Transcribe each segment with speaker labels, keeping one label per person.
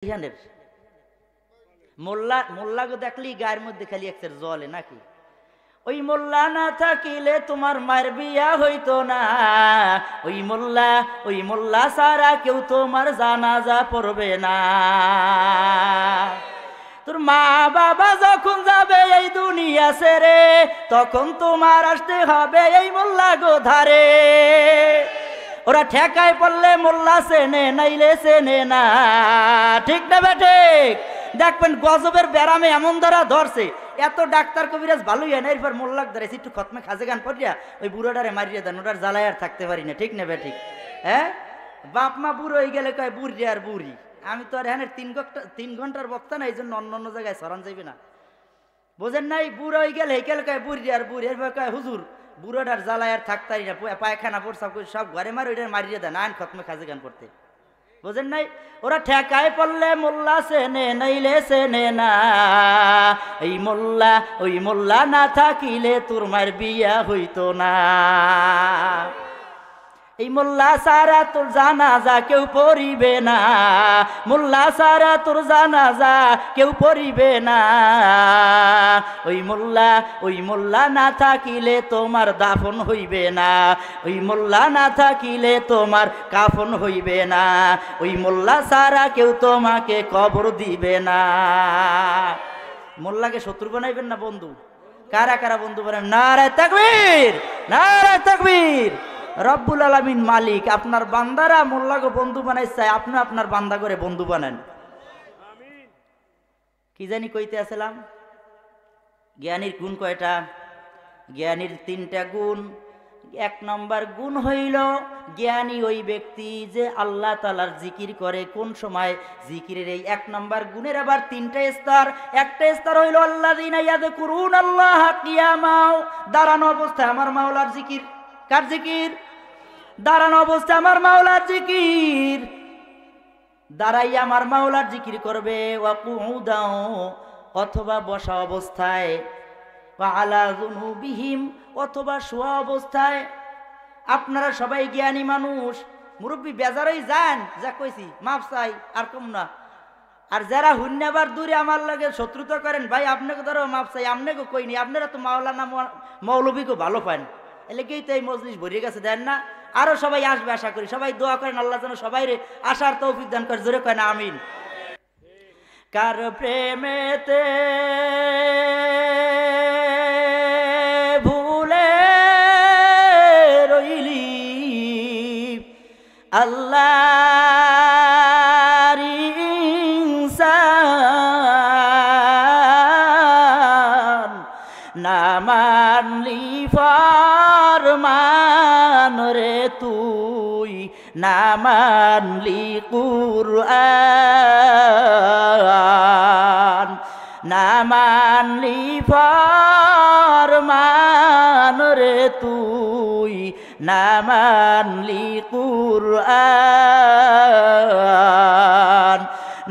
Speaker 1: ইহানের মোল্লা মোল্লাকে দেখলি গায়ের মধ্যে খালি একটা জলে নাকি? ওই মোল্লা না থাকিলে তোমার মায়ের বিয়া হইতো না। ওই মোল্লা সারা কেউ তোমার জানাজা পড়বে না। তোর মা বাবা যখন যাবে এই দুনিয়া ছেড়ে, তখন তোমার আসতে হবে এই মোল্লা গো ধারে। ওরা ঠেকায় পড়লে মোল্লা চেনে, নাইলে চেনে না। ঠিক না বেঠিক? দেখবেন গজবের ব্যারামে এমন দ্বারা ধরছে, এত ডাক্তার কবিরাজ ভালোই হয় না, এরপর মোল্লাক ধরেছে একটু খতমে খাজে গান পড়িয়া ওই বুড়োটারে মারিয়ে দেন, ওটার জ্বালায় আর থাকতে পারি না। ঠিক না বেঠিক? হ্যাঁ, বাপ মা বুড়ো হয়ে গেলে কয় বুড়ি আর বুড়ি। আমি তো আর হ্যাঁ 3 ঘন্টার বক্তা না, এই জন্য অন্য জায়গায় সরান যাইবে না, বোঝেন নাই? বুড়ো হয়ে গেলে হেকেল কয় বুড়ি আর বুড়ি, এরপর কয় হুজুর বুড়োটার জ্বালায় আর থাকতারি না, পায়খানা পড়সাব সব ঘরে মারে, ওইটার মারিয়ে দেন আইন খতমে খাজে গান পড়তে, বোঝেন নাই? ওরা ঠেকায় পড়লে মোল্লা চেনে, নাইলে চেনে না। ওই মোল্লা না থাকিলে তোর মায়ের বিয়া হইতো না। এই মোল্লা সারা তোর জানাজা কেউ পড়িবে না। মোল্লা সারা তোর জানাজা কেউ পড়িবে না। ওই মোল্লা না থাকিলে তোমার দাফন হইবে না। ওই মোল্লা না থাকিলে তোমার কাফন হইবে না। ওই মোল্লা সারা কেউ তোমাকে কবর দিবে না। মোল্লাকে শত্রু বানাইবেন না বন্ধু। কারা কারা বন্ধু বানাবেন? নারায়ে তাকবীর, নারায়ে তাকবীর। রব্বুল আলামিন মালিক, আপনার বান্দারা মোল্লাকে বন্ধু বানাইছে, আপনি আপনার বান্দা করে বন্ধু বানান। কি জানি কইতে আসলাম? জ্ঞানীর গুণ কয়টা? জ্ঞানীর 3টা গুণ। 1 নম্বর গুণ হইল জ্ঞানী ওই ব্যক্তি যে আল্লাহ তাআলার জিকির করে। কোন সময়? জিকিরের এই 1 নম্বর গুণের আবার 3টা স্তর। একটা স্তর হইল আল্লাযীনা ইয়াযকুরুনাল্লাহা কিয়ামাও, দাঁড়ানো অবস্থায় আমার মাওলার জিকির। কার জিকির? দাঁড়ানো অবস্থায় আমার মাওলার জিকির। দাঁড়াই আমার মাওলার জিকির করবে। ওয়া কুউদাও, অথবা বসা অবস্থায়। ওয়া আলা যুনুবিহিম, অথবা শোয়া অবস্থায়। আপনারা সবাই জ্ঞানী মানুষ, মুরব্বী বেজারই যান, যা কইছি মাফ চাই, আর কম না। আর যারা হুন্যাবার দূরে আমার লাগে শত্রুতা করেন, ভাই আপনাকে ধরো মাফ চাই, আপনাকে কইনি। আপনারা তো মাওলানা মৌলবীকে ভালো পান, এলাকেই তো এই মজলিস ভরিয়ে গেছে, দেন না? আরো সবাই আসবে আশা করি। সবাই দোয়া করেন আল্লাহ যেন সবাই রে আসার তৌফিক দান করে। জোরে কয় না আমিন। কার প্রেমেতে ভুলে রইলি আল্লাহর ইনসান, না মানলি ফরমান রে তুই, না মানলি কুরআন, না মানলি ফরমান রে তুই, না মানলি কুরআন।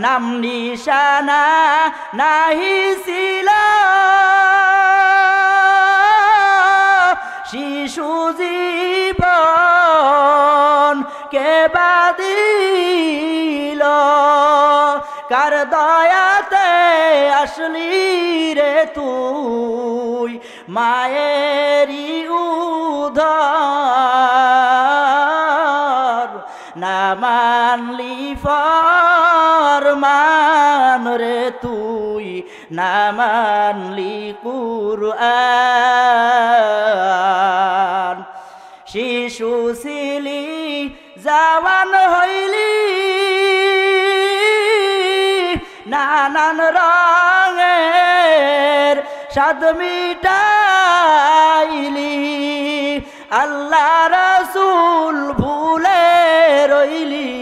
Speaker 1: নাম নিশানা নাহি ছিল শিশু জীবন কে বাদিল, কার দয়াতে আসলি রে তুই, মায়েরি উদর, না মানলি ফরমান রে তুই, না মানলি কুরআন। শিশু ছিলি জওয়ান হইলি, নানান রঙের স্বাদ মিটাইলি, আল্লাহ রাসূল ভুলে রইলি,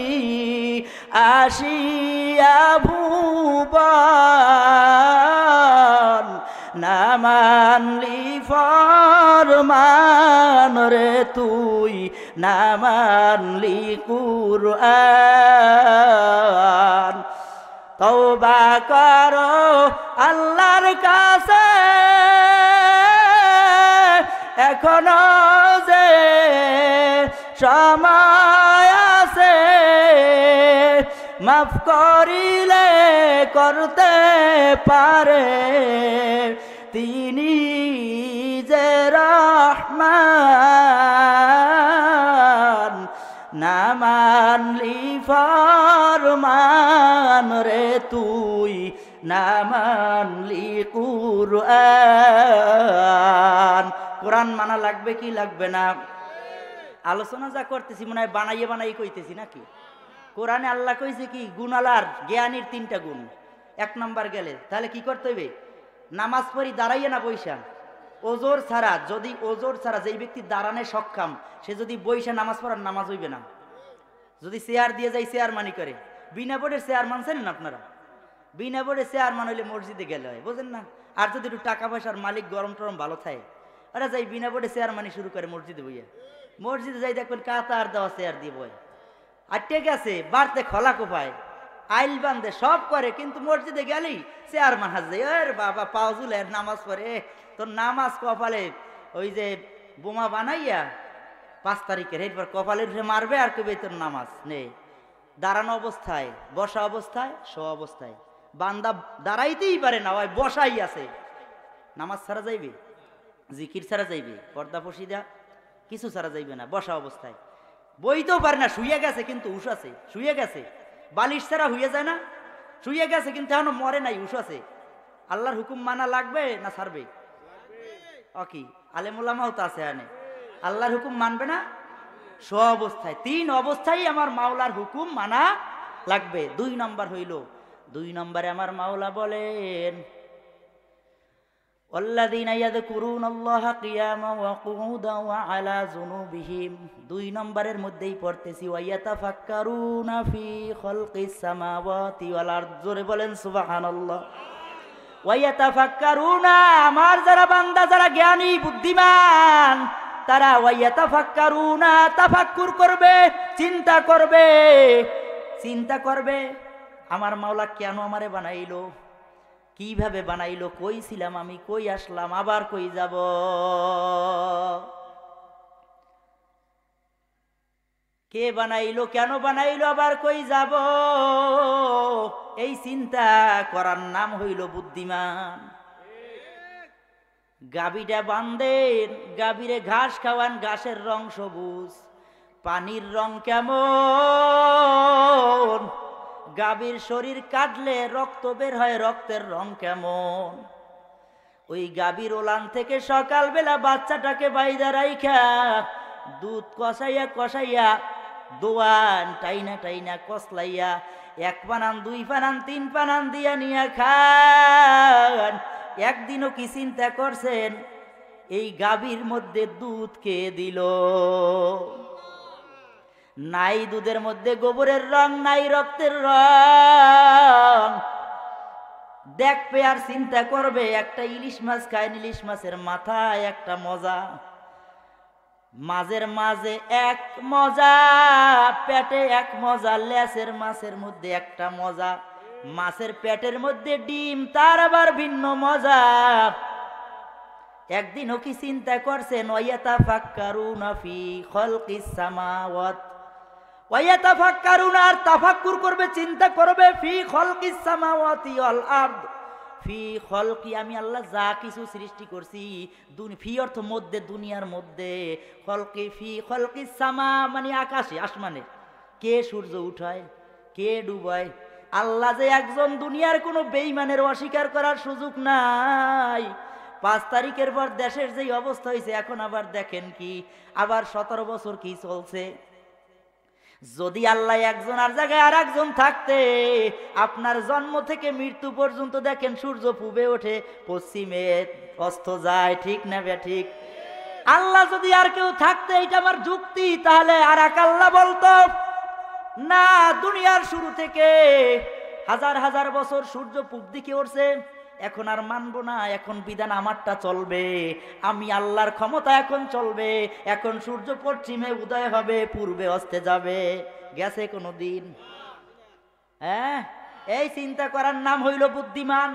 Speaker 1: আসিয়া ভুবন, না মানলি ফরমান রে তুই, না মানলি কুরআন। তওবা করো আল্লাহর কাছে, এখনো যে সময় আছে, মাফ করিলে করতে পারে তিনি যে রহমান না মানলি ফরমান রে তুই না মানলি কুরআন। কোরআন মানা লাগবে কি লাগবে না? আলোচনা যা করতেছি মনে হয় বানাইয়ে কইতেছি নাকি? কোরআনে আল্লাহ কইছে কি গুণালার জ্ঞানীর 3টা গুণ। 1 নাম্বার গেলে তাহলে কি করতে হবে? নামাজ পড়ি দাঁড়াইয়ে না বইসা, ওজোর ছাড়া। যদি ওজোর ছাড়া যেই ব্যক্তি দাঁড়ানে সক্ষম সে যদি বইসা নামাজ পড়ার নামাজ হইবে না। যদি চেয়ার দিয়ে যাই চেয়ার মানি করে, বিনা বোর্ডের চেয়ার মানছেন না আপনারা? বিনা বোর্ডে চেয়ার মান হইলে মসজিদে গেলে হয়, বোঝেন না? আর যদি একটু টাকা পয়সার মালিক গরম টরম ভালো থাকে, ওরা যাই বিনা বোর্ডে চেয়ার মানি শুরু করে মসজিদে বইয়া। মসজিদে যাই দেখবেন কাতার দেওয়া চেয়ার দিয়ে বয়, আর ঠিক আছে বাড়তে খোলা কোপায় আইল বান্ধে সব করে, কিন্তু মসজিদে গেলেই চেয়ার মাহাজ যায়। ওর বাবা পাও জুলের নামাজ পড়ে, তোর নামাজ কপালে ওই যে বোমা বানাইয়া 5 তারিখের এরপর কপালের মারবে আর কবে তোর নামাজ নেই। দাঁড়ানো অবস্থায়, বসা অবস্থায়, শোয়া অবস্থায় বান্দা দাঁড়াইতেই পারে না, ওই বসাই আছে। নামাজ ছাড়া যাইবে, জিকির ছাড়া যাইবে, পর্দা ফসিদা কিছু ছাড়া যাইবে না। বসা অবস্থায় বইতেও পারে না, শুয়ে গেছে কিন্তু হুশ আছে, শুয়ে গেছে। বালিশ ছাড়া হইয়ে যায় না, শুয়ে গেছে কিন্তু এখনো মরে নাই, হুশ আছে। আল্লাহর হুকুম মানা লাগবে না ছাড়বে? কি আলেমুলামাও তো আছে আনে, আল্লাহর হুকুম মানবে না? শোয়া অবস্থায় 3 অবস্থায় আমার মাওলার হুকুম মানা লাগবে। 2 নম্বর হইল, 2 নম্বরে আমার মাওলা বলেন ওয়াল্লাযীনা ইয়াযকুরুনাল্লাহা কিয়ামান ওয়া কুউদান ওয়া আলা যুনুবিহিম। 2 নম্বরের মধ্যেই পড়তেছি ওয়া ইয়াতাফাক্কারুনা ফি খালকিস সামাওয়াতি ওয়াল আরদ। জোরে বলেন সুবহানাল্লাহ। ওয়া ইয়াতাফাক্কারুনা, আমার যারা বান্দা যারা জ্ঞানী বুদ্ধিমান তারা ওয়া ইয়াতাফাক্কারুনা তাফাক্কুর করবে, চিন্তা করবে। চিন্তা করবে আমার মাওলা কেন আমারে বানাইলো, কিভাবে বানাইলো, কই ছিলাম আমি, কই আসলাম, আবার কই যাব। কে বানাইলো, কেন বানাইলো, আবার কই যাব। এই চিন্তা করার নাম হইল বুদ্ধিমান। গাভীটা বান্ধেন, গাভীরে ঘাস খাওয়ান, ঘাসের রং সবুজ, পানির রং কেমন, গাভীর শরীর কাটলে রক্ত বের হয়, রক্তের রং কেমন। ওই গাভীর ওলান থেকে সকালবেলা বাচ্চাটাকে বাইদা রাইখা দুধ কষাইয়া কষাইয়া দোয়ান টাইনা টাইনা কসলাইয়া 1 পানান 2 পানান 3 পানান দিয়া নিয়া খান। একদিনও কি চিন্তা করছেন এই গাভীর মধ্যে দুধ কে দিল? নাই দুধের মধ্যে গোবরের রং, নাই রক্তের রং। দেখবে আর চিন্তা করবে, একটা ইলিশ মাছ খায়, ইলিশ মাছের মাথায় একটা মজা, মাঝের মাঝে এক মজা, পেটে এক মজা, লেজের মাছের মধ্যে একটা মজা, মাছের পেটের মধ্যে ডিম, তার আবার ভিন্ন মজা। একদিনও কি চিন্তা করছেন ওয়ায়াতাফাক্কারুনা ফি খালকিস সামাওয়াত, ওয়ায়াতাফাক্কারুনা আর তাফাক্কুর করবে, চিন্তা করবে, ফি খালকিস সামাওয়াতি ওয়াল আরদ, ফি খালকি আমি আল্লাহ যা কিছু সৃষ্টি করছি, ফি অর্থ মধ্যে, দুনিয়ার মধ্যে, খালকি ফি খালকিস সামা মানে আকাশে আসমানে। কে সূর্য উঠায়, কে ডুবায়, আল্লাহ যে একজন, দুনিয়ার কোনো বেঈমানের অস্বীকার করার সুযোগ নাই। 5 তারিখের পর দেশের যেই অবস্থা হয়েছে, এখন আবার দেখেন কি, আবার 17 বছর কি চলছে। যদি আল্লাহ একজন আর জায়গায় আর একজন থাকতে, আপনার জন্ম থেকে মৃত্যু পর্যন্ত দেখেন সূর্য পূবে ওঠে, পশ্চিমে অস্ত যায়, ঠিক না বে ঠিক? আল্লাহ যদি আর কেউ থাকতে, এটা আমার যুক্তি, তাহলে আর এক আল্লাহ বলতো না, দুনিয়ার শুরু থেকে হাজার হাজার বছর সূর্য পূব দিকে উঠছে, এখন আর মানবো না, এখন বিধান আমারটা চলবে, আমি আল্লাহর ক্ষমতা এখন চলবে, এখন সূর্য পশ্চিমে উদয় হবে, পূর্বে অস্তে যাবে। গেছে কোনো দিন? হ্যাঁ, এই চিন্তা করার নাম হইল বুদ্ধিমান।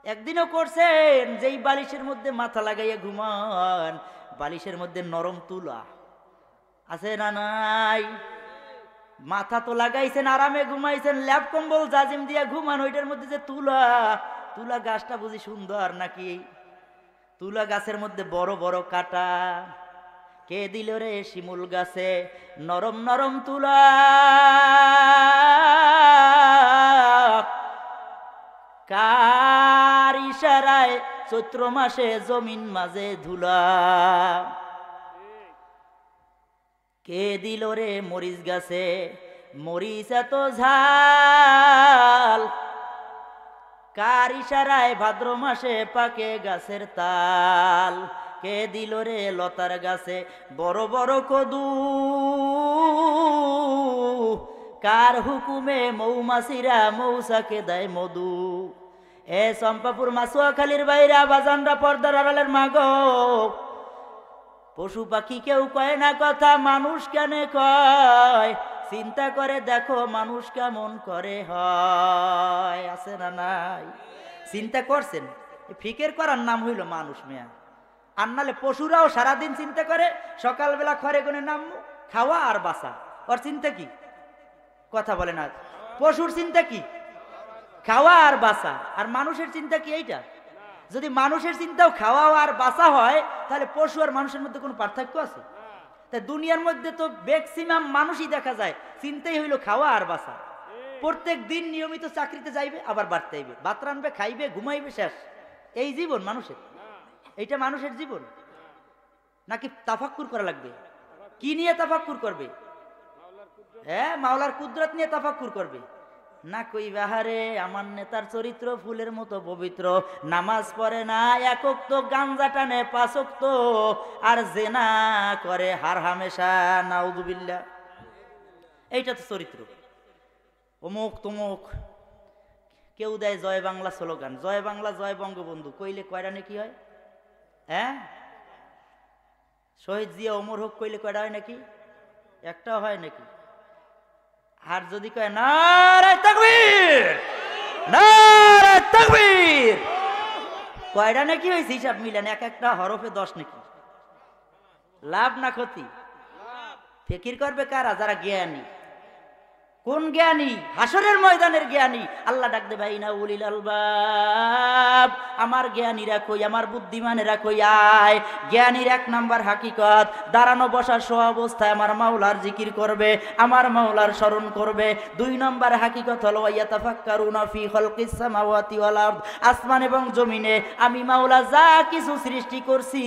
Speaker 1: একদিনও করছেন যেই বালিশের মধ্যে মাথা লাগাইয়া ঘুমান, বালিশের মধ্যে নরম তুলা আছে না নাই? মাথা তো লাগাইছেন, আরামে ঘুমাইছেন, ল্যাপ কম্বল জাজিম দিয়া ঘুমান, ওইটার মধ্যে যে তুলা, তুলা গাছটা বুঝি সুন্দর নাকি? তুলা গাছের মধ্যে বড় বড় কাটা। কে দিল রে শিমুল গাছে নরম নরম তুলা? কার ইশারায় চৈত্র মাসে জমিন মাঝে ধুলা? কে দিল রে মরিচ গাছে মরিচ এত ঝাল? কার ইশারায় ভাদ্র মাসে পাকে গাছের তাল? কে দিল রে লতার গাছে বড় বড় কদু? কার হুকুমে মৌমাছিরা মৌসাকে দেয় মধু? এ চম্পাপুর মাসুয়াখালীর বাইরা বাজানরা, পর্দার আড়ালের মাগো, পশু পাখি কেউ কয় না কথা, মানুষ কেন কয়? চিন্তা করে দেখো মানুষ কেমন করে হয়, আছে না নাই? চিন্তা করছেন? ফিকের করার নাম হইল মানুষ মিয়া। আর নালে পশুরাও সারাদিন চিন্তা করে, সকালবেলা খড়ে গুনে নামবো, খাওয়া আর বাঁচা। ওর চিন্তা কি? কথা বলে না। পশুর চিন্তা কি? খাওয়া আর বাঁচা। আর মানুষের চিন্তা কি এইটা? যদি মানুষের চিন্তাও খাওয়া আর বাঁচা হয়, তাহলে পশু আর মানুষের মধ্যে কোনো পার্থক্য আছে? তাই দুনিয়ার মধ্যে তো ম্যাক্সিমাম মানুষই দেখা যায় চিন্তাই হইল খাওয়া আর বাঁচা। প্রত্যেক দিন নিয়মিত চাকরিতে যাইবে, আবার বাড়তে আইবে, ভাত রানবে, খাইবে, ঘুমাইবে, শেষ। এই জীবন মানুষের? এইটা মানুষের জীবন? নাকি তাফাক্কুর করা লাগবে? কি নিয়ে তাফাক্কুর করবে? হ্যাঁ, মাওলার কুদরত নিয়ে তাফাক্কুর করবে। না কই বাহারে আমার নেতার চরিত্র ফুলের মতো পবিত্র, নামাজ পড়ে না একক তো, গাঞ্জা টানে পাঁচক তো, আর জেনা করে হার হামেশা, নাউযুবিল্লাহ। এইটা তো চরিত্র। অমুক তমুক। কেউ দেয় জয় বাংলা স্লোগান, জয় বাংলা জয় বঙ্গবন্ধু, কইলে কয়টা নাকি হয়? হ্যাঁ, শহীদ জিয়া ওমর হোক কইলে কয়টা হয় নাকি? একটাও হয় নাকি? আর যদি কয় নারে তাকবীর, নারে তাকবীর, কয়টা নাকি হয়েছে? হিসাব মিলেন, এক একটা হরফে 10 নাকি। লাভ না ক্ষতি? ফিকির করবে কারা? যারা জ্ঞানী। কোন জ্ঞানী? হাসরের ময়দানের জ্ঞানী। আল্লাহ ডাক দে, ভাই না উলিল আলবাব, আমার জ্ঞানীরা কই, আমার বুদ্ধিমানেরা কই, আয়। জ্ঞানীর 1 নাম্বার হাকিকত, দাঁড়ানো বসার সব অবস্থায় আমার মাওলার জিকির করবে, আমার মাওলার স্মরণ করবে। 2 নাম্বার হাকিকত হলো ইয়াতাফাক্কারুনা ফি খালকিস সামাওয়াতি ওয়াল আরদ, আসমান এবং জমিনে আমি মাওলা যা কিছু সৃষ্টি করছি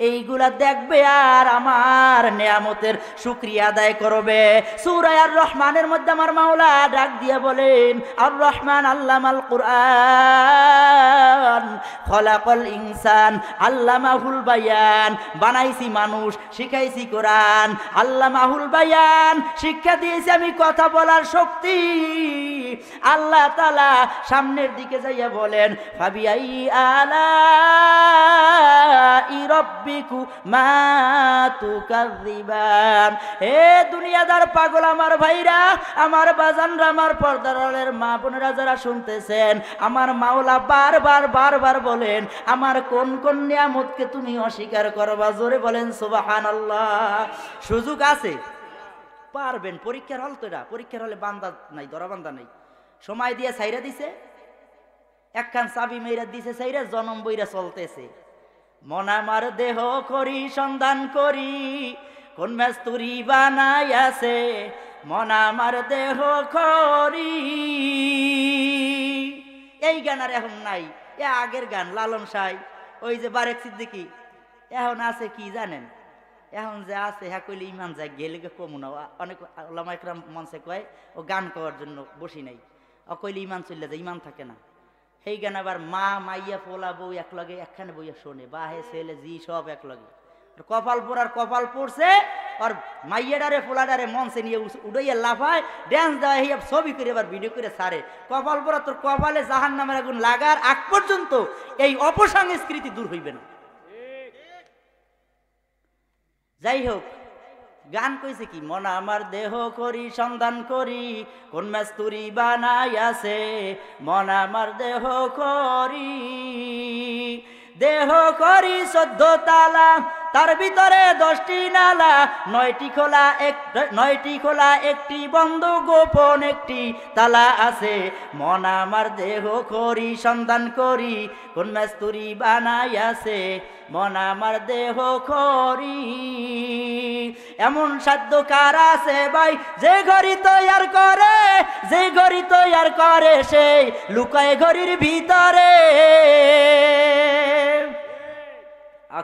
Speaker 1: এইগুলা দেখবে আর আমার নেয়ামতের শুকরিয়া আদায় করবে। সূরা আর রহমানের মধ্যে আমার মাওলা ডাক দিয়ে বলেন, আর রহমান আল্লামাল কুরআন, খলাকাল ইনসান আল্লামাহুল বায়ান, বানাইছি মানুষ, শিখাইছি কোরআন, আল্লামাহুল বায়ান, শিক্ষা দিয়েছি আমি কথা বলার শক্তি। আল্লাহ তাআলা সামনের দিকে যাইয়া বলেন, ফাবিআই আলাই রাব্বিকুমা তুকাযিবান। হে দুনিয়াদার পাগল আমার ভাইরা, আমার বাজানরা, আমার পর্দারের মা বোনেরা যারা শুনতেছেন, আমার মাওলা বারবার বলেন, আমার কোন কোন নিয়ামতকে তুমি অস্বীকার করবা? জোরে বলেন সুবহানাল্লাহ। সুযোগ আছে, পারবেন। পরীক্ষার হল তো এটা, পরীক্ষার হলে বান্দা নাই, ধরা বান্দা নাই। সময় দিয়ে সাইরা দিছে, একখান চাবি মেয়েরা দিছে, সাইরা জনম বইরা চলতেছে। মন আমার দেহ করি সন্ধান করি, কোন মেস্তুরি বানাই আছে, মন আমার দেহ করি। এই গান আর এখন নাই, এ আগের গান। লালন সাই, ওই যে বারেক সিদ্দিকী, এখন আছে কি জানেন? এখন যে আছে হ্যাঁ কইলে ইমান যায় গেলে কমু না। অনেক ওলামা ইকরাম মঞ্চে কয় ও গান করার জন্য বসি নাই, ও কইলে ইমান চলে যায়, ইমান থাকে না। সেই গান আবার মা মাইয়া পোলা বউ একলগে একখানে বইয়া শোনে, বা হে ছেলে জি সব একলগে। কপাল পোড়ার কপাল পড়ছে, আর মাইয়াডারে পোলাডারে মঞ্চে নিয়ে উড়াইয়া লাফায়, ড্যান্স দেওয়া, হিয়াব ছবি করে আবার ভিডিও করে ছাড়ে। কপাল পোড়া তোর কপালে জাহান্নামের আগুন লাগার আগ পর্যন্ত এই অপসংস্কৃতি দূর হইবে না। যাই হোক, গান কইছে কি, মন আমার দেহ করি সন্ধান করি, কোন মেস্তুরি বানাই আছে, মন আমার দেহ করি, দেহ করি 14 তালা, তার ভিতরে 10টি নালা, 9টি খোলা একটি বন্ধ, গোপন একটি তালা আছে। মন আমার দেহ করি সন্ধান করি, কন্যা স্ত্রী বানাইয়াছে। মন আমার দেহ করি, এমন সাধ্য কার আছে ভাই যে ঘড়ি তৈয়ার করে, যে ঘড়ি তৈয়ার করে সেই লুকায় ঘড়ির ভিতরে।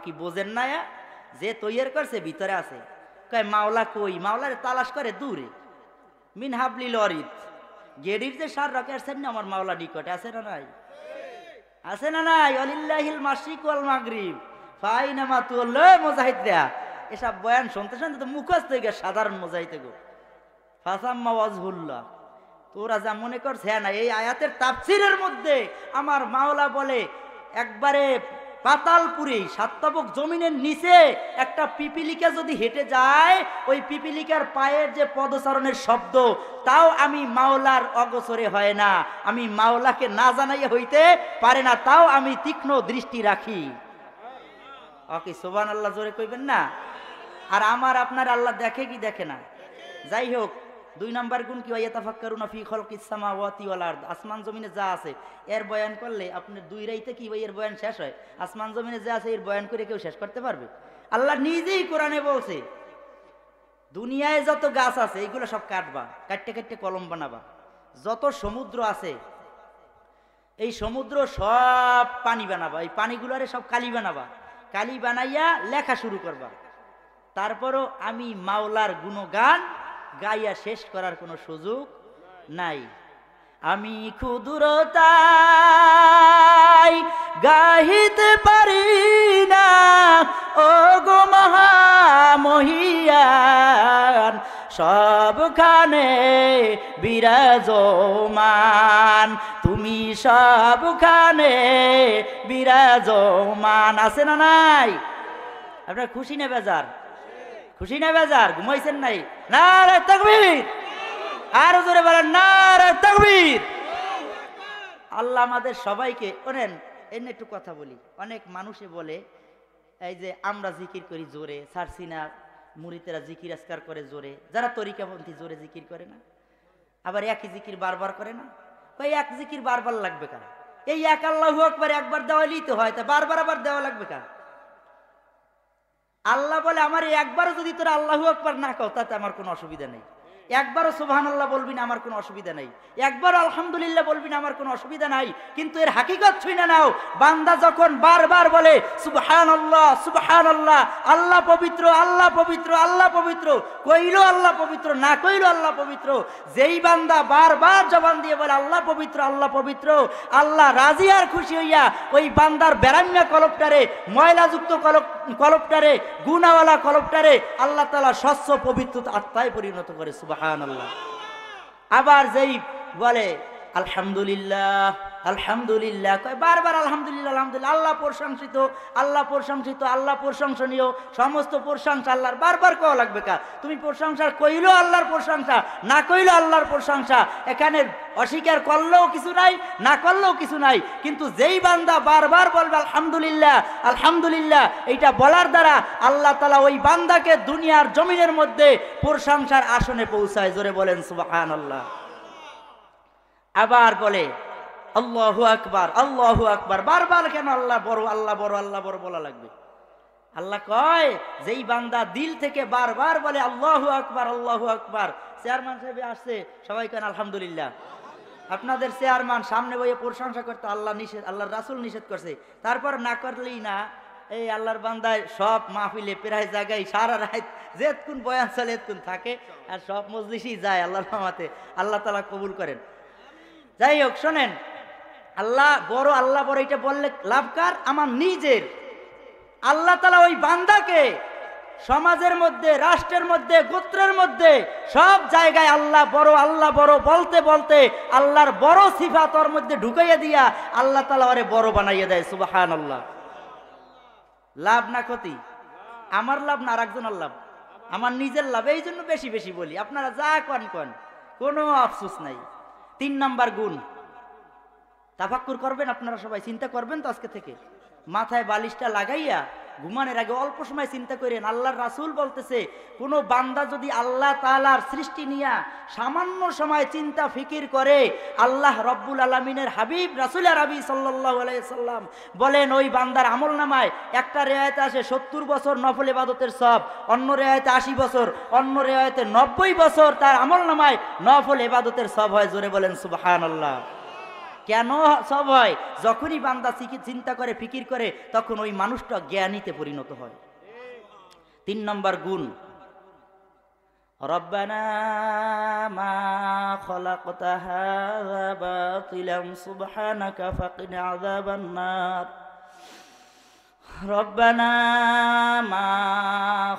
Speaker 1: কি বোঝেন না? যে তৈয়ার করছে ভিতরে আছে। কয় মাওলা কই? মাওলার তালাশ করে দূরে। মিন হাবলি লরিত, গেডির যে সার রাখাচ্ছেন না আমার মাওলা নিকটে আছে না নাই? আছে না নাই? অলিল্লাহিল মাশরিক ওয়াল মাগরিব ফাইনামা তুল্লা মুজাহিদরা। এসব বয়ান শুনতে শুনতে তো মুখস্থ হয়ে গেছে সাধারণ মুজাহিদ গো। ফাসাম্মা ওয়াজহুল্লাহ, তোরা যা মনে করছ হ্যাঁ না, এই আয়াতের তাফসীরের মধ্যে আমার মাওলা বলে একবারে পাতালপুরে 7 তবক জমিনের নিচে একটা পিপিলিকা যদি হেঁটে যায়, ওই পিপিলিকার পায়ের যে পদচারণের শব্দ তাও আমি মাওলার অগোচরে হয় না, আমি মাওলাকে না জানাইয়া হইতে পারে না, তাও আমি তীক্ষ্ণ দৃষ্টি রাখি। ওকে সুবহানাল্লাহ জোরে কইবেন না? আর আমার আপনার আল্লাহ দেখে কি দেখে না? যাই হোক, 2 নম্বর গুণ কি, ইয়াতাফাক্কারুনা ফি খালকিস সামাওয়াতি ওয়াল আরদ, আসমান জমিনে যা আছে এর বয়ান করলে আপনার 2 রাইতে কি এর বয়ান শেষ হয়? আসমান জমিনে যা আছে এর বয়ান করে কেউ শেষ করতে পারবে? আল্লাহ নিজেই কোরআনে বলছে দুনিয়ায় যত গাছ আছে এইগুলো সব কাটবা, কাটতে কাটতে কলম বানাবা। যত সমুদ্র আছে এই সমুদ্র সব পানি বানাবা, এই পানিগুলোরে সব কালি বানাবা, কালি বানাইয়া লেখা শুরু করবা। তারপরও আমি মাওলার গুণগান গাইয়া শেষ করার কোনো সুযোগ নাই। আমি ক্ষুদ্রতাই গাহিতে পারি না, ও গো মহামহিয়ান সবখানে বিরাজমান, তুমি সবখানে বিরাজমান। আছে না নাই? আপনার খুশি না বেজার? খুশি না বেজার? ঘুমাইছেন নাই? নারে তাকবীর! আরো জোরে বলেন নারে তাকবীর! আল্লাহ আমাদের সবাইকে শোনেন। এর একটু কথা বলি। অনেক মানুষে বলে এই যে আমরা জিকির করি জোরে, ছাড়ছি না, মুরিদেরা জিকির আজকার করে জোরে, যারা তরিকাপন্থী জোরে জিকির করে না, আবার একই জিকির বারবার করে না। কই এক জিকির বারবার লাগবে কার? এই এক আল্লাহু আকবার একবার দেওয়া লিতে হয়, তা বারবার আবার দেওয়া লাগবে কার? আল্লাহ বলে আমার একবারও যদি তোরা আল্লাহু আকবার না কও তাতে আমার কোনো অসুবিধা নেই, একবারও সুবহানাল্লাহ বলবি না আমার কোনো অসুবিধা নাই, একবারও আলহামদুলিল্লাহ বলবি না আমার কোনো অসুবিধা নাই। কিন্তু এর হাকিকত শুনে নাও, বান্দা যখন বারবার বলে সুবহানাল্লাহ সুবহানাল্লাহ, আল্লাহ পবিত্র আল্লাহ পবিত্র আল্লাহ পবিত্র, কইলো আল্লাহ পবিত্র না কইলো আল্লাহ পবিত্র, যেই বান্দা বারবার জবান দিয়ে বলে আল্লাহ পবিত্র আল্লাহ পবিত্র, আল্লাহ রাজি আর খুশি হইয়া ওই বান্দার বেরাম্যা কলবটারে, ময়লাযুক্ত কলবটারে, গুনাহওয়ালা কলবটারে আল্লাহ তাআলা স্বচ্ছ পবিত্র আত্মায় পরিণত করে। সুবহানাল্লাহ। আবার যেই বলে আলহামদুলিল্লাহ আলহামদুলিল্লাহ, বারবার আলহামদুলিল্লাহ আলহামদুলিল্লাহ, আল্লাহ প্রশংসিত আল্লাহ প্রশংসিত আল্লাহ প্রশংসনীয়, সমস্ত প্রশংসা আল্লাহর, বারবার কওয়া লাগবে কার? তুমি প্রশংসা কইলো আল্লাহর প্রশংসা, না কইলো আল্লাহর প্রশংসা, এখানে অস্বীকার করলেও কিছু নাই, না করলেও কিছু নাই। কিন্তু যেই বান্দা বারবার বলবে আলহামদুলিল্লাহ আলহামদুলিল্লাহ, এইটা বলার দ্বারা আল্লাহ তাআলা ওই বান্দাকে দুনিয়ার জমিনের মধ্যে প্রশংসার আসনে পৌঁছায়। জোরে বলেন সুবহানাল্লাহ। আবার বলে আল্লাহু আকবার আল্লাহু আকবার, বারবার কেন আল্লাহ বড় আল্লাহ বড় আল্লাহ বড় বলা লাগবে? আল্লাহ কয় যেই বান্দা দিল থেকে বারবার বলে আল্লাহু আকবার আল্লাহু আকবার। চেয়ারম্যান সাহেব আসছে, সবাই কেন আলহামদুলিল্লাহ। আপনাদের চেয়ারম্যান সামনে বইয়ে প্রশংসা করতে আল্লাহ নিষেধ, আল্লাহর রাসূল নিষেধ করছে, তারপর না করলেই না। এই আল্লাহর বান্দায় সব মাহফিলে প্রায় জায়গায় সারা রাত যেতক্ষণ বয়ান চলে এতক্ষণ থাকে, আর সব মজলিসই যায় আল্লাহর রহমতে, আল্লাহ তাআলা কবুল করেন। যাই হোক শোনেন, আল্লাহ বড় এটা বললে লাভ কার? আমার নিজের। আল্লাহ তাআলা ওই বান্দাকে সমাজের মধ্যে, রাষ্ট্রের মধ্যে, গোত্রের মধ্যে সব জায়গায় আল্লাহ বড় বলতে বলতে আল্লাহর বড় সিফাত ওর মধ্যে ঢুকাইয়া দিয়া আল্লাহ তাআলা ওরে বড় বানাইয়া দেয়। সুবহানাল্লাহ। লাভ না ক্ষতি? আমার লাভ না আরেকজনের লাভ? আমার নিজের লাভ। এই জন্য বেশি বেশি বলি, আপনারা যা কন কোনো আফসোস নাই। 3 নাম্বার গুণ, তাফাক্কুর করবেন আপনারা সবাই, চিন্তা করবেন তো আজকে থেকে, মাথায় বালিশটা লাগাইয়া ঘুমানোর আগে অল্প সময় চিন্তা করেন। আল্লাহর রাসূল বলতেছে কোনো বান্দা যদি আল্লাহ তাআলার সৃষ্টি নিয়ে সামান্য সময় চিন্তা ফিকির করে, আল্লাহ রব্বুল আলামিনের হাবিব রাসূল আরবি সাল্লাল্লাহু আলাইহি সাল্লাম বলেন ওই বান্দার আমলনামায় একটা রিওয়ায়েতে আসে 70 বছর নফল ইবাদতের সওয়াব, অন্য রিওয়ায়েতে 80 বছর, অন্য রিওয়ায়েতে 90 বছর তার আমলনামায় নফল ইবাদতের সওয়াব হয়। জোরে বলেন সুবহানাল্লাহ। কেন সব হয়? যখনই বান্দা চিন্তা করে ফিকির করে তখন ওই মানুষটা জ্ঞানীতে পরিণত হয়। 3 নম্বর গুণ, রব্বানা মা খলাকতা হাযা বাতিলান সুবহানাকা ফাকিনা আযাবান নার। রব্বানা মা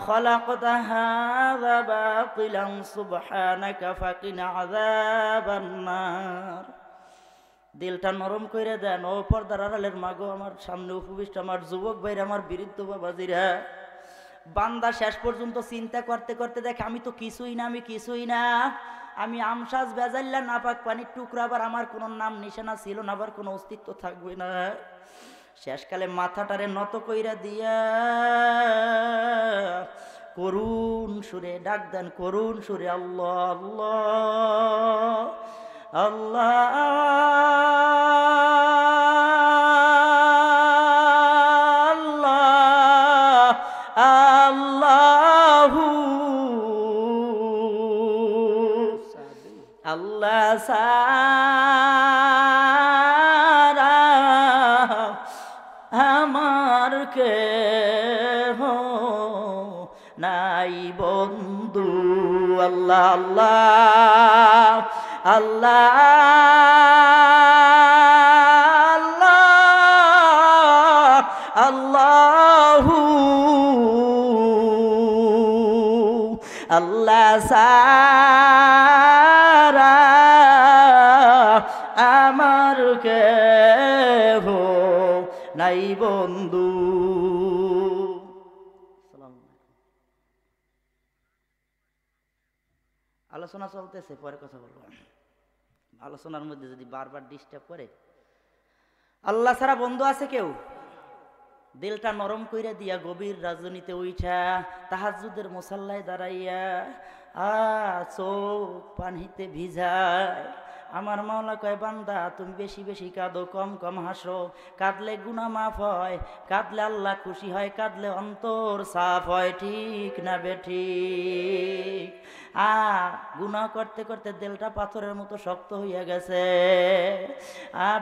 Speaker 1: খলাকতা হাযা বাতিলান সুবহানাকা ফাকিনা আযাবান নার। দিলটা নরম করে দেন ও পর্দার আড়ালের মাগো, আমার সামনে উপবিষ্ট আমার যুবক ভাইরা, আমার বৃদ্ধ বাবাজিরা। বান্দা শেষ পর্যন্ত চিন্তা করতে করতে দেখে আমি তো কিছুই না, আমি কিছুই না, আমি আমসাজ বেজাল্লা নাপাক পানির টুকরা, আবার আমার কোনো নাম নিশানা ছিল না, আবার কোনো অস্তিত্ব থাকবে না। শেষকালে মাথাটারে নত কইরা দিয়া করুণ সুরে ডাক দেন, করুণ সুরে আল্লাহ আল্লাহ আল্লাহ আল্লাহু আল্লাহ সারা আমার কে হো নাই বন্ধু। আল্লাহ আল্লাহ আল্লাহ আল্লাহ আল্লাহু আল্লাহ সারা আমার কেহ নাই বন্ধু। আলোচনা চলতেছে, পরে কথা বলবো। আলোচনার মধ্যে যদি বারবার ডিস্টার্ব করে, আল্লাহ ছাড়া বন্ধু আছে কেউ? দিলটা নরম কইরা দিয়া গভীর রাজনীতিতে উঠা তাহাজ্জুদের মুসাল্লায় দাঁড়াইয়া চোখ পানিতে ভিজায় আমার মাওলা কয় বান্দা তুমি বেশি বেশি কাঁদো, কম কম হাসো। কাঁদলে গুনাহ মাফ হয়, কাঁদলে আল্লাহ খুশি হয়, কাঁদলে অন্তর সাফ হয়। ঠিক না বেঠিক? গুনাহ করতে করতে দিলটা পাথরের মতো শক্ত হইয়া গেছে।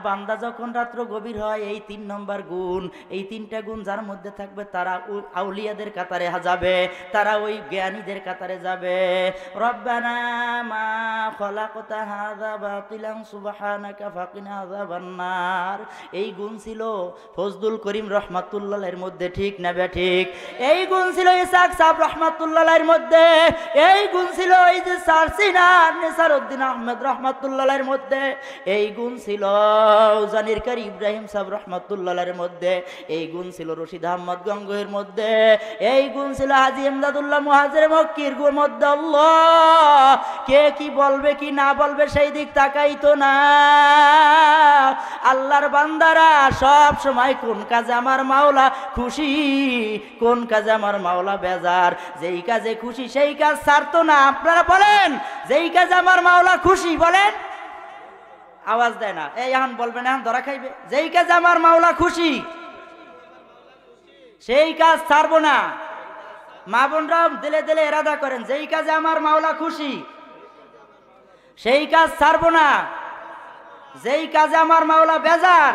Speaker 1: বান্দা যখন রাত্র গভীর হয়, এই 3 নম্বর গুণ, এই 3টা গুণ যার মধ্যে থাকবে তারা আউলিয়াদের কাতারে যাবে, তারা ওই জ্ঞানীদের কাতারে যাবে। রব্বানা মা খলাকতা হাযা বাতিলান সুবহানাকা ফাকিনা আযাবান নার। এই গুণ ছিল ফজলুল করিম রহমাতুল্লাহের মধ্যে। ঠিক না বেঠিক? এই গুণ ছিল ইসহাক সাহেব রহমাতুল্লাহের মধ্যে। এই গুণ ছিল এই যে সারসিনা নিসারউদ্দিন আহমেদ রহমাতুল্লাহের মধ্যে। এই গুণ ছিল জানির কারি ইব্রাহিম সাহেব রহমাতুল্লাহের মধ্যে। এই গুণ ছিল রশিদ আহমদ গঙ্গোহের মধ্যে। এই গুণ ছিল হাজী ইমদাদুল্লাহ মুহাজির মক্কির মধ্যে। আল্লাহ কে কি বলবে কি না বলবে সেই দিক তাকাইতো না। আল্লাহর বান্দারা সব সময় কোন কাজে আমার মাওলা খুশি, কোন কাজে আমার মাওলা বেজার। যেই কাজে খুশি সেই কাজ ছাড়তো না। আপনারা বলেন যেই কাজে আমার মাওলা খুশি, বলেন। আওয়াজ দেয় না, এই এখন বলবেন, এখন ধরা খাইবে। যেই কাজে আমার মাওলা খুশি সেই কাজ ছাড়বো না। মা বোনরা দিলে দিলে এরাদা করেন, যেই কাজে আমার মাওলা খুশি সেই কাজ ছাড়বো না। যেই কাজে আমার মাওলা বেজার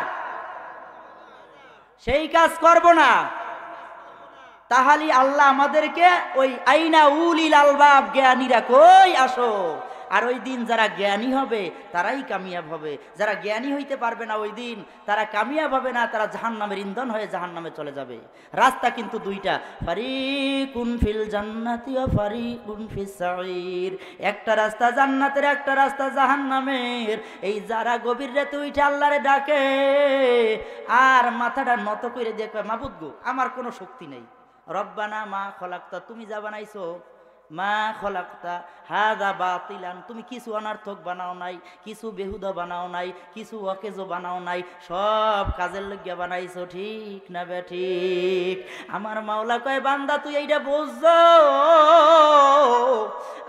Speaker 1: সেই কাজ করব না। তাহলে আল্লাহ আমাদেরকে ওই আইনা উলিল আলবাব জ্ঞানীরা কই আসো। আর ওই দিন যারা জ্ঞানী হবে তারাই কামিয়াব হবে। যারা জ্ঞানী হইতে পারবে না ওই দিন তারা কামিয়াব হবে না, তারা জাহান্নামের ইন্ধন হয়ে জাহান্নামে চলে যাবে। রাস্তা কিন্তু দুইটা, ফারিকুন ফিল জান্নাতি ওয়া ফারিকুন ফিস সাঈর। একটা রাস্তা জান্নাতের, একটা রাস্তা জাহান্নামের। এই যারা গভীর রাতে উঠে আল্লাহরে ডাকে আর মাথাটা নত করে দেখে মাবুদ গো আমার কোনো শক্তি নেই, রব্বানা মা খলাকতা তুমি যা বানাইছো মা খলাকতা হাযা বাতিলান, তুমি কিছু অনার্থক বানাও নাই, কিছু বেহুদা বানাও নাই, কিছু অকেজো বানাও নাই, সব কাজের লাগিয়া বানাইছো, ঠিক না বেঠিক? আমার মাওলা কয় বান্দা তুই এইটা বুঝছো,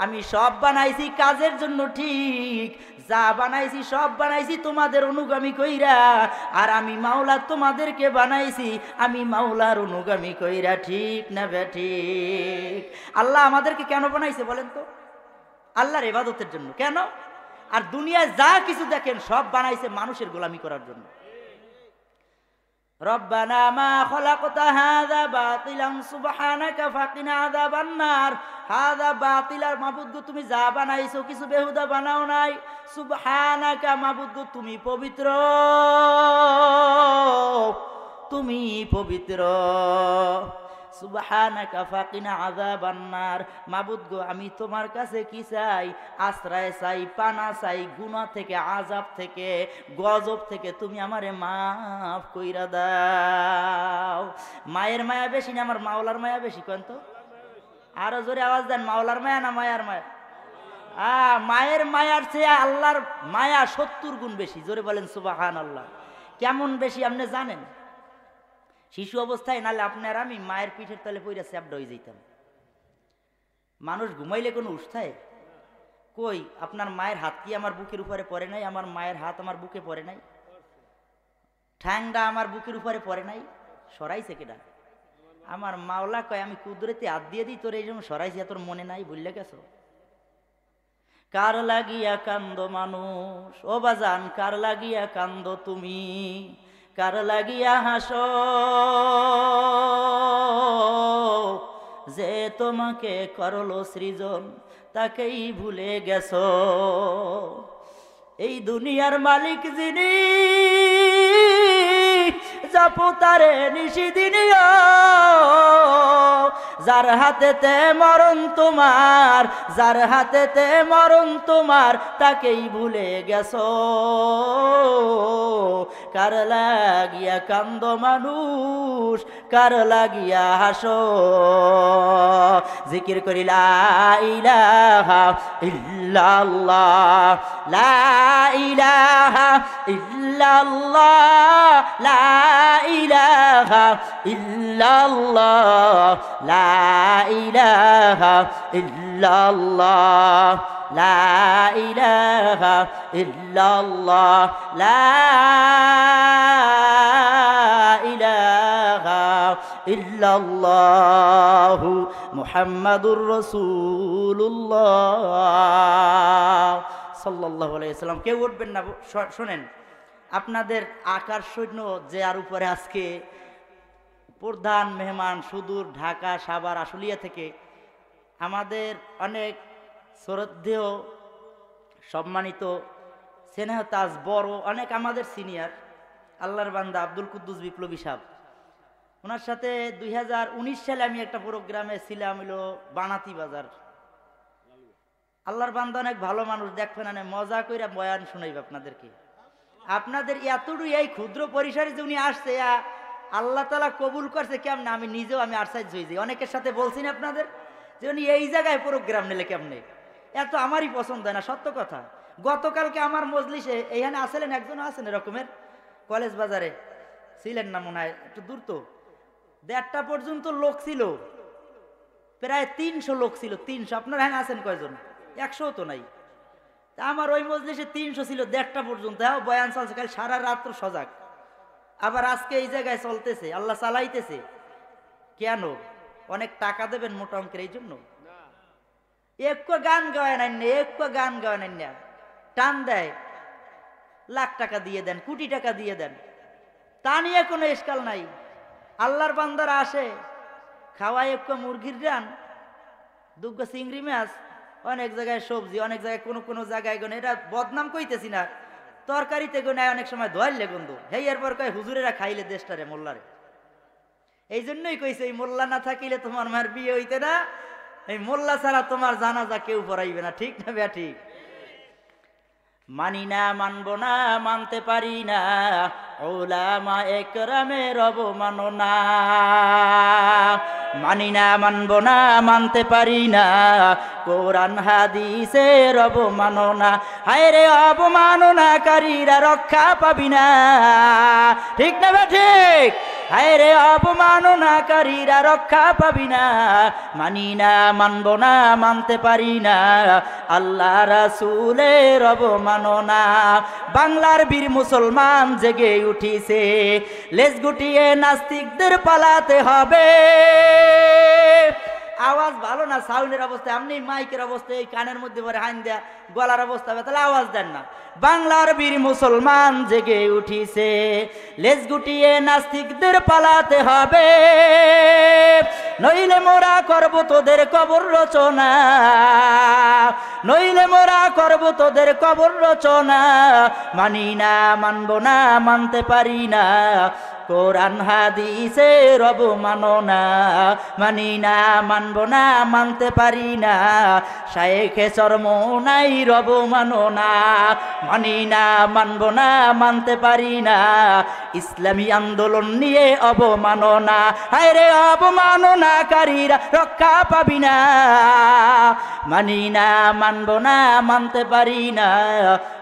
Speaker 1: আমি সব বানাইছি কাজের জন্য, ঠিক যা বানাইছি সব বানাইছি তোমাদের অনুগামী কইরা, আর আমি মাওলা তোমাদেরকে বানাইছি আমি মাওলার অনুগামী কইরা, ঠিক না বেঠিক? আল্লাহ আমাদেরকে কেন বানাইছে বলেন তো? আল্লাহর ইবাদতের জন্য। কেন? আর দুনিয়ায় যা কিছু দেখেন সব বানাইছে মানুষের গোলামি করার জন্য। রব্বানা মা খলাকতা হাযা বাতিলান সুবহানাকা ফাকিনা আযাবান নার। হাযা বাতিলার মাবুদ গো তুমি যা বানাইছো কিছু বেহুদা বানাও নাই। সুবহানাকা মাবুদ গো তুমি পবিত্র, তুমি পবিত্র। সুবহানাকা ফাকিনা আযাবান নার। মাবুদ গো আমি তোমার কাছে কি চাই? আশ্রয় চাই, পানা চাই, গুনাহ থেকে, আযাব থেকে, গজব থেকে তুমি আমারে মাফ কইরা দাও। মায়ের মায়া বেশি না আমার মাওলার মায়া বেশি? কেন তো আরো জোরে আওয়াজ দেন, মাওলার মায়া না মায়ার মায়া? মায়ের মায়ার চেয়ে আল্লাহর মায়া 70 গুণ বেশি। জোরে বলেন সুবহানাল্লাহ। কেমন বেশি আপনি জানেন? শিশু অবস্থায় নালে আপনার আমি মায়ের পিঠের তলে পইরা চ্যাপটা হয়ে যেতাম। মানুষ ঘুমাইলে কোনো উষ্ঠায় কই? আপনার মায়ের হাত কি আমার বুকের উপরে পড়ে নাই? আমার মায়ের হাত আমার বুকে পড়ে নাই? ঠ্যাংটা আমার বুকের উপরে পড়ে নাই? সরাইছে কেডা? আমার মাওলা কয় আমি কুদরতে হাত দিয়ে দিই, তোর এই জন্য সরাইছি, তোর মনে নাই, ভুললে গেছো? কার লাগিয়া কান্দ মানুষ ও বাজান, কার লাগিয়া কান্দ তুমি, কার লাগিয়া হাসো, যে তোমাকে করলো সৃজন তাকেই ভুলে গেছো। এই দুনিয়ার মালিক যিনি, জাপো তারে নিশিদিনিও, যার হাতেতে মরণ তোমার, যার হাতেতে মরণ তোমার তাকেই ভুলে গেছো। কার লাগিয়া কান্দ মানুষ, কার লাগিয়া হাসো। জিকির করি লা ইলাহা ইল্লাল্লাহ, লা ইলাহা ইল্লাল্লাহ, লা ইলাহা ইল্লাল্লাহ, লা ইলাহা ইল্লাল্লাহ, লা ইলাহা ইল্লাল্লাহ, লা ইলাহা ইল্লাল্লাহু মুহাম্মাদুর রাসূলুল্লাহ সাল্লাল্লাহু আলাইহি ওয়াসাল্লাম। কেউ উঠবেন না, শোনেন। আপনাদের আকার সৈন্য যে আর উপরে আজকে প্রধান মেহমান সুদূর ঢাকা, সাভার, আশুলিয়া থেকে আমাদের অনেক শ্রদ্ধেয়, সম্মানিত, স্নেহতাজ বড়, অনেক আমাদের সিনিয়র আল্লাহর বান্দা আব্দুল কুদ্দুস বিপ্লবী সাহেব, ওনার সাথে 2019 সালে আমি একটা প্রোগ্রামে ছিলাম, হলো বানাতি বাজার। আল্লাহর বান্দা অনেক ভালো মানুষ, দেখবেন না মজা কইরা বয়ান শুনাইব আপনাদেরকে। আপনাদের এতটুকু এই ক্ষুদ্র পরিসরে যে উনি আসছে, আল্লাহ তাআলা কবুল করছে কেমনে, আমি নিজেও আমি আশ্চর্য হয়ে যাই। অনেকের সাথে বলছি না আপনাদের যে উনি এই জায়গায় প্রোগ্রাম নিলে কেমনে, এত আমারই পছন্দ হয় না, সত্য কথা। গতকালকে আমার মজলিসে এইখানে আসলেন, একজন আছেন এরকমের, কলেজ বাজারে ছিলেন না মনে হয়, একটু দূর তো, 1:30 পর্যন্ত লোক ছিল, প্রায় 300 লোক ছিল। 300, আপনার হ্যাঁ আছেন কয়জন? 100 তো নাই। তা আমার ওই মজলিসে 300 ছিল 1:30 পর্যন্ত। হ্যাঁ বয়ান চলছে, কাল সারা রাত্র সজাগ। আবার আজকে এই জায়গায় চলতেছে, আল্লাহ চালাইতেছে। কেন? অনেক টাকা দেবেন মোটা অঙ্কের, এই জন্য একটু গান গাওয়ায় নেন না, একটু গান গাওয়া নেন না, টান দেয়, লাখ টাকা দিয়ে দেন, কোটি টাকা দিয়ে দেন, তা নিয়ে কোনো ইশকাল নাই। আল্লাহর বান্দারা আসে, খাওয়ায় একটু মুরগির রান, দুগ্গা চিংড়ি মাছ, অনেক জায়গায় সবজি, অনেক জায়গায় কোনো জায়গায় গনে, এটা বদনাম কইতেছি না, তরকারিতে গোনায় অনেক সময় ধোয়াইলে গন্ধ, হেই এরপর কয় হুজুরেরা খাইলে দেশটারে মোল্লারে। এই জন্যই কইছে এই মোল্লা না থাকিলে তোমার মার বিয়ে হইতে না, এই মোল্লা ছাড়া তোমার জানাজা কেউ পড়াইবে না, ঠিক না বেয়া ঠিক? মানি না মানব না মানতে পারি না উলামা একরামের অবমাননা মানি না মানব না মানতে পারি না কোরআন হাদিসের অবমাননা হায় রে অবমাননাকারীরা রক্ষা পাবি না ঠিক না ঠিক হায় রে অবমাননাকারীরা রক্ষা পাবি না মানি না মানব না মানতে পারি না আল্লাহ রাসূলের অবমাননা বাংলার বীর মুসলমান জেগে উঠিছে লেজ গুটিয়ে নাস্তিকদের পালাতে হবে আওয়াজ ভালো না সাউন্ডের অবস্থা আপনি মাইকের অবস্থা এই কানের মধ্যে পরে হাইন দেয়া গলার অবস্থা তাহলে আওয়াজ দেন না বাংলার বীর মুসলমান জেগে উঠিছে লেজ গুটিয়ে নাস্তিকদের পালাতে হবে নইলে মোরা করব তোদের কবর রচনা নইলে মোরা করব তোদের কবর রচনা মানি না মানব না মানতে পারি না কোরআন হাদিসের অবমাননা মানি না মানব না মানতে পারি না শায়েখে চরমনাইর অবমাননা মানি না মানব না মানতে পারি না ইসলামী আন্দোলন নিয়ে অবমাননা হায় রে অবমাননাকারীরা রক্ষা পাবি না মানি না মানব না মানতে পারি না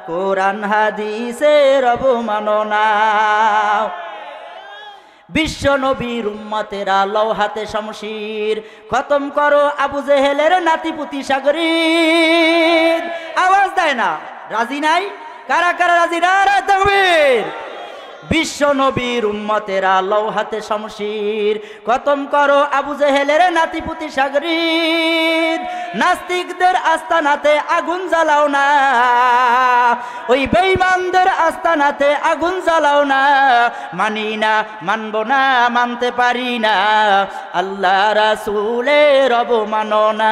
Speaker 1: কোরআন হাদিসের অবমাননা বিশ্ব নবীর উম্মতেরা লৌহাতে শমশির খতম করো আবু জেহেলের নাতিপুতি সাগরিদ আওয়াজ দেয় না রাজি নাই কারা কারা রাজি না রে তাকবীর বিশ্ব নবীর উম্মতেরা লৌহাতে শমশির খতম করো আবু জেহেলের নাতিপুতি সাগরিদ নাস্তিকদের আস্তানাতে আগুন জ্বালাও না ওই বেঈমানদের আস্তানাতে আগুন জ্বালাও না মানি না মানব না মানতে পারি না আল্লাহ রাসূলের অবমাননা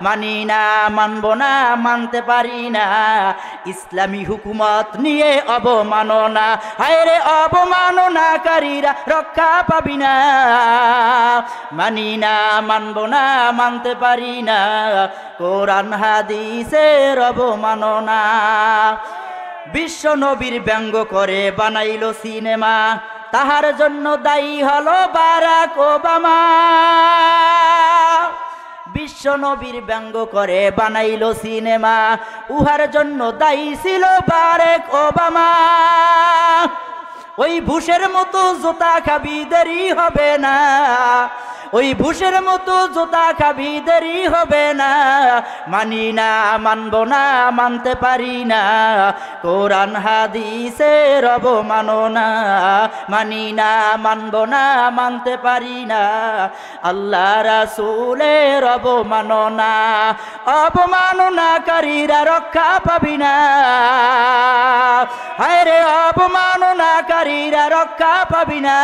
Speaker 1: মানি না মানব না মানতে পারি না ইসলামী হুকুমত নিয়ে অবমাননা হায় রে অবমাননাকারীরা রক্ষা পাবি না মানি না মানব না মানতে পারি না কোরআন হাদিসের অবমাননা বিশ্ব নবীর ব্যঙ্গ করে বানাইল সিনেমা তাহার জন্য দায়ী হলো বারাক ওবামা বিশ্ব নবীর ব্যঙ্গ করে বানাইল সিনেমা উহার জন্য দায়ী ছিল বারাক ওবামা ওই বুশের মতো জুতা খাবি দেরি হবে না ওই বুশের মতো জুতা খাবি দেরি হবে না মানি না মানব না মানতে পারি না কোরআন হাদিসের অবমাননা মানি না মানব না মানতে পারি না আল্লাহ রাসূলের অবমাননা অবমাননাকারীরা রক্ষা পাবি না হায় রে অবমাননাকারীরা রক্ষা পাবি না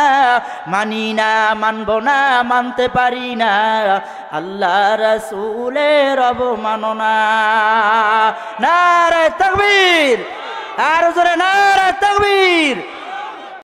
Speaker 1: মানি না মানব না মানতে পারি না আল্লাহ রাসূলের অবমাননা নারে তাকবীর আর জোরে নারে তাকবীর